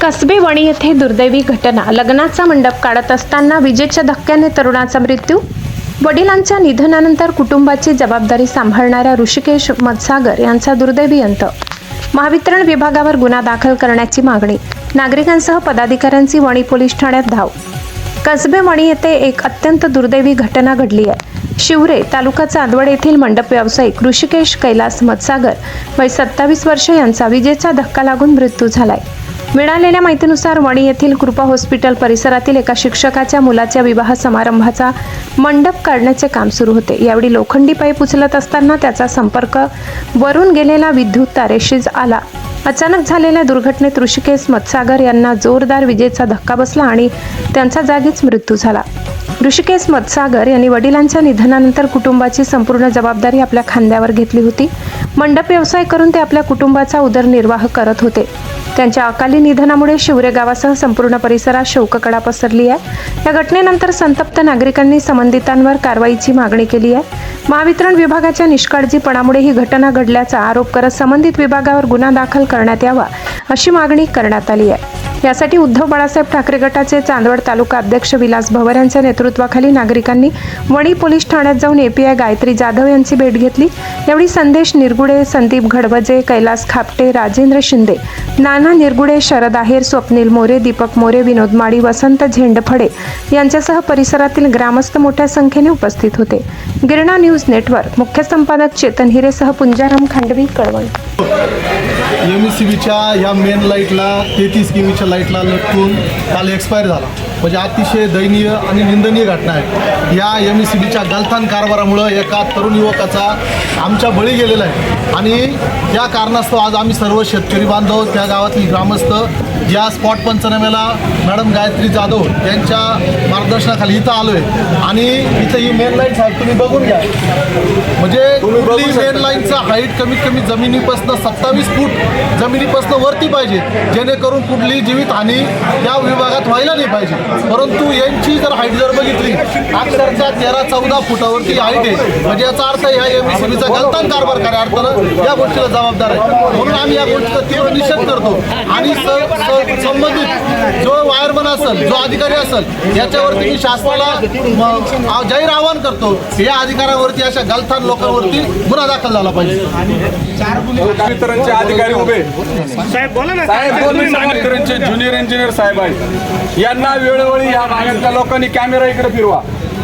कसबे वणी येथे दुर्दैवी घटना। लग्नाचा मंडप काढत असताना विजेच्या धक्क्याने तरुणाचा मृत्यू। वडिलांच्या निधनानंतर कुटुंबाची जबाबदारी सांभाळणाऱ्या ऋषिकेश मधसागर यांचा दुर्दैवी अंत। महावितरण विभागावर गुन्हा दाखल करण्याची मागणी। नागरिकांसह पदाधिकाऱ्यांची वणी पोलीस ठाण्यात धाव। कसबे वणी येथे एक अत्यंत दुर्दैवी घटना घडली आहे। शिवरे तालुका चांदवड येथील मंडप व्यावसायिक ऋषिकेश कैलास मधसागर वय 27 वर्ष यांचा विजेचा धक्का लागून मृत्यू झालाय। मिळालेल्या माहितीनुसार वणी येथील कृपा हॉस्पिटल परिसरातील एका शिक्षकाच्या मुलाच्या विवाह समारंभाचा मंडप काढण्याचे काम सुरू होते। यावेळी लोखंडी पाईप उचलत असताना त्याचा संपर्क वरून गेलेला विद्युत तारेशी आला। अचानक झालेल्या दुर्घटनेत ऋषिकेश मधसागर यांना जोरदार विजेचा धक्का बसला आणि त्यांचा जागीच मृत्यू झाला। ऋषिकेश मधसागर यांनी वडिलांच्या निधनानंतर कुटुंबाची संपूर्ण जबाबदारी आपल्या खांद्यावर घेतली होती। मंडप व्यवसाय करून ते आपल्या कुटुंबाचा उदरनिर्वाह करत होते। त्यांच्या अकाली निधनामुळे शिवरे गावासह संपूर्ण परिसरात शोककळा पसरली आहे। या घटनेनंतर संतप्त नागरिकांनी संबंधितांवर कारवाईची मागणी केली आहे। महावितरण विभागाच्या निष्काळजीपणामुळे ही घटना घडल्याचा आरोप करत संबंधित विभागावर गुन्हा दाखल करण्यात यावा अशी मागणी करण्यात आली आहे। यासाठी उद्धव बाळासाहेब ठाकरे गटाचे चांदवड तालुका अध्यक्ष विलास भवर यांच्या नेतृत्वाखाली नागरिकांनी वणी पोलीस ठाण्यात जाऊन एपीआय गायत्री जाधव यांची भेट घेतली। यावेळी संदेश निरगुडे, संदीप घडवजे, कैलास खापटे, राजेंद्र शिंदे, नाना निरगुडे, शरद आहेर, स्वप्नील मोरे, दीपक मोरे, विनोद माळी, वसंत झेंडफडे यांच्यासह परिसरातील ग्रामस्थ मोठ्या संख्येने उपस्थित होते। गिरणा न्यूज नेटवर्क मुख्य संपादक चेतन हिरेसह पुंजाराम खांडवी, कळवण। एमएससीबीच्या या मेन लाईटला 33 केवीच्या लाईटला लटकून काल एक्सपायर झाला। म्हणजे अतिशय दयनीय आणि निंदनीय घटना आहे। या एमएससीबीच्या गलथान कारभारामुळं एका तरुण युवकाचा आमच्या बळी गेलेला आहे आणि या कारणास्तव आज आम्ही सर्व शेतकरी बांधव, त्या गावातील ग्रामस्थ या स्पॉट पंचनाम्याला मॅडम गायत्री जाधव यांच्या मार्गदर्शनाखाली इथं आलो आहे। आणि इथं ही मेन लाईन साहेब तुम्ही बघून घ्या, म्हणजे कुठली मेन लाईनचा हाईट कमीत कमी जमिनीपासून 27 फूट जमिनीपासून वरती पाहिजे, जेणेकरून कुठली जीवितहानी या विभागात व्हायला नाही पाहिजे। परंतु यांची जर हाईट जर बघितली अक्षरशः 13-14 फुटावरती हाईट आहे। म्हणजे याचा अर्थ ह्या एमएससीबीचा गलथान कारभार खऱ्या अर्थानं या गोष्टीला जबाबदार आहे। म्हणून आम्ही या गोष्टीचा तीव्र निषेध करतो आणि संबंधित जो वायरमन असेल, जो अधिकारी असेल, याच्यावरती मी शासनाला जाहीर आवाहन करतो की या अधिकाऱ्यांवरती, अशा गलथान लोकांवरती गुन्हा दाखल झाला पाहिजे। महावितरणचे अधिकारी उभे साहेब, बोला ना साहेब, महावितरणचे ज्युनियर इंजिनियर साहेब आहेत, यांना वेळोवेळी या भागातल्या लोकांनी कॅमेरा इकडे फिरवा,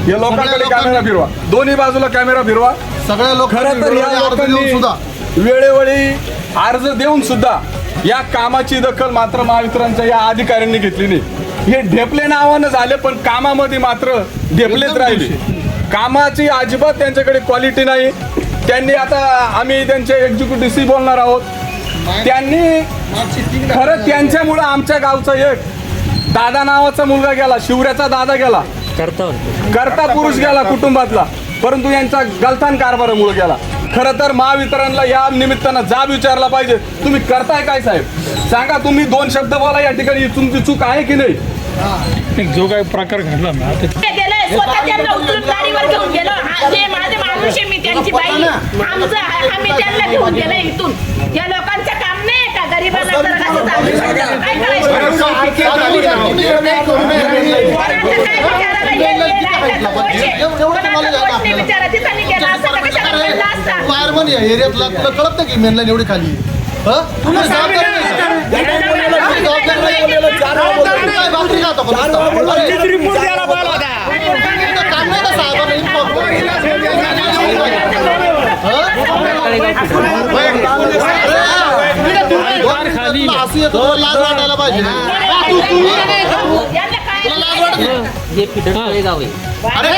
या लोकांकडे कॅमेरा फिरवा, दोन्ही बाजूला कॅमेरा फिरवा। सगळ्या लोकांनी वेळोवेळी अर्ज देऊन सुद्धा या कामाची दखल मात्र महावितरणच्या या अधिकाऱ्यांनी घेतली नाही। हे ढेपले नावानं झाले, पण कामामध्ये मात्र ढेपलेच राहिले। कामाची अजिबात त्यांच्याकडे क्वालिटी नाही। त्यांनी आता आम्ही त्यांचे एक्झिक्युटिव्ह सी बोलणार आहोत। त्यांनी खरं त्यांच्यामुळं आमच्या गावचा एक दादा नावाचा मुलगा गेला, शिवऱ्याचा दादा गेला, करता पुरुष गेला कुटुंबातला, परंतु यांचा गलथान कारभारामुळे गेला। खरं तर महावितरणला या निमित्तानं जाब विचारला पाहिजे, तुम्ही करताय काय साहेब? सांगा, तुम्ही 2 शब्द बोला, या ठिकाणी तुमची चूक आहे की नाही? जो काही प्रकार घडला ना स्वतः त्यांना उचलून गाडीवर घेऊन गेलो। जे माझे माणूस आहे, मी त्यांची बाई, आमचं आम्ही त्यांना घेऊन गेलो इथून। या लोकांचं काम नाही का गरीबाला जर कसं काय करायचं? वायरमन या एरियातला तुला कळत नाही की मेन लाईन एवढी खाली लाज वाटायला पाहिजे। अरे